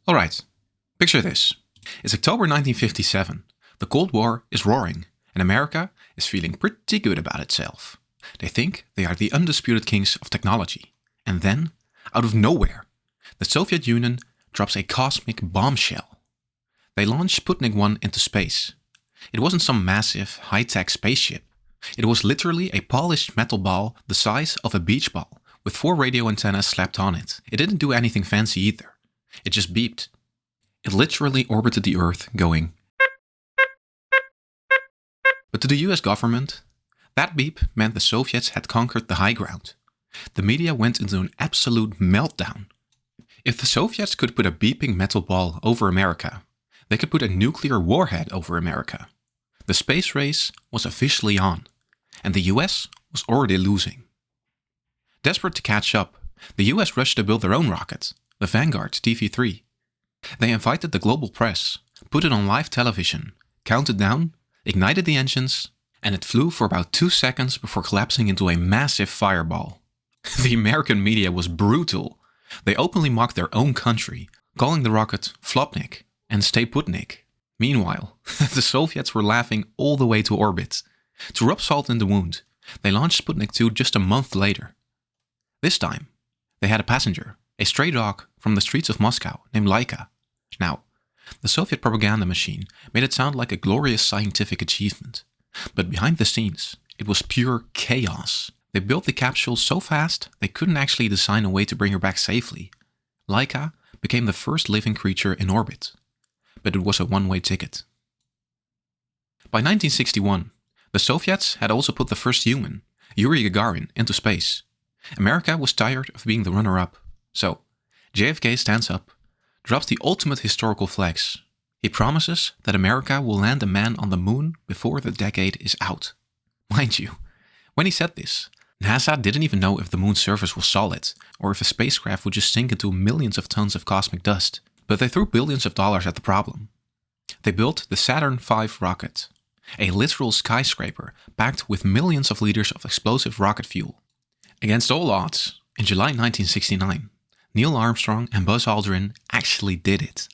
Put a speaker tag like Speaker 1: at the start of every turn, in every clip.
Speaker 1: Alright, picture this. It's October 1957. The Cold War is roaring, and America is feeling pretty good about itself. They think they are the undisputed kings of technology. And then, out of nowhere, the Soviet Union drops a cosmic bombshell. They launch Sputnik 1 into space. It wasn't some massive, high-tech spaceship. It was literally a polished metal ball the size of a beach ball, with 4 radio antennas slapped on it. It didn't do anything fancy either. It just beeped. It literally orbited the Earth, going. But to the US government, that beep meant the Soviets had conquered the high ground. The media went into an absolute meltdown. If the Soviets could put a beeping metal ball over America, they could put a nuclear warhead over America. The space race was officially on, and the US was already losing. Desperate to catch up, the US rushed to build their own rocket, the Vanguard TV-3. They invited the global press, put it on live television, counted down, ignited the engines, and it flew for about 2 seconds before collapsing into a massive fireball. The American media was brutal. They openly mocked their own country, calling the rocket Flopnik and Stay Putnik. Meanwhile, the Soviets were laughing all the way to orbit. To rub salt in the wound, they launched Sputnik 2 just a month later. This time, they had a passenger, a stray dog from the streets of Moscow named Laika. Now, the Soviet propaganda machine made it sound like a glorious scientific achievement. But behind the scenes, it was pure chaos. They built the capsule so fast they couldn't actually design a way to bring her back safely. Laika became the first living creature in orbit. But it was a one-way ticket. By 1961, the Soviets had also put the first human, Yuri Gagarin, into space. America was tired of being the runner-up. So, JFK stands up, drops the ultimate historical flex. He promises that America will land a man on the moon before the decade is out. Mind you, when he said this, NASA didn't even know if the moon's surface was solid, or if a spacecraft would just sink into millions of tons of cosmic dust. But they threw billions of dollars at the problem. They built the Saturn V rocket, a literal skyscraper packed with millions of liters of explosive rocket fuel. Against all odds, in July 1969, Neil Armstrong and Buzz Aldrin actually did it.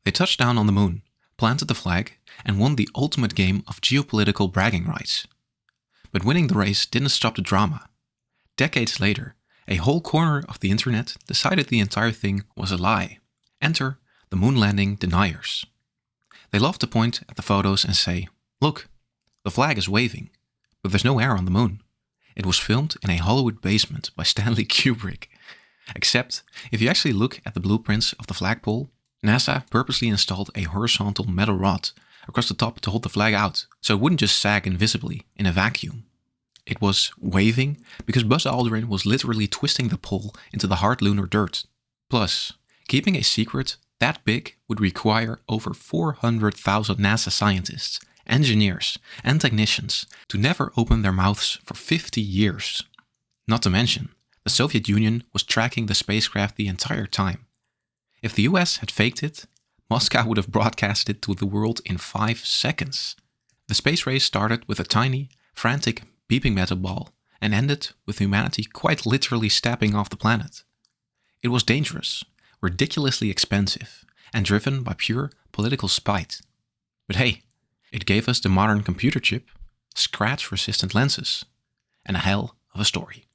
Speaker 1: They touched down on the moon, planted the flag, and won the ultimate game of geopolitical bragging rights. But winning the race didn't stop the drama. Decades later, a whole corner of the internet decided the entire thing was a lie. Enter the moon landing deniers. They love to point at the photos and say, "Look, the flag is waving, but there's no air on the moon. It was filmed in a Hollywood basement by Stanley Kubrick." Except, if you actually look at the blueprints of the flagpole, NASA purposely installed a horizontal metal rod across the top to hold the flag out, so it wouldn't just sag invisibly in a vacuum. It was waving because Buzz Aldrin was literally twisting the pole into the hard lunar dirt. Plus, keeping a secret that big would require over 400,000 NASA scientists, engineers, and technicians to never open their mouths for 50 years. Not to mention, the Soviet Union was tracking the spacecraft the entire time. If the US had faked it, Moscow would have broadcast it to the world in 5 seconds. The space race started with a tiny, frantic, beeping metal ball and ended with humanity quite literally stepping off the planet. It was dangerous, ridiculously expensive, and driven by pure political spite. But hey, it gave us the modern computer chip, scratch-resistant lenses, and a hell of a story.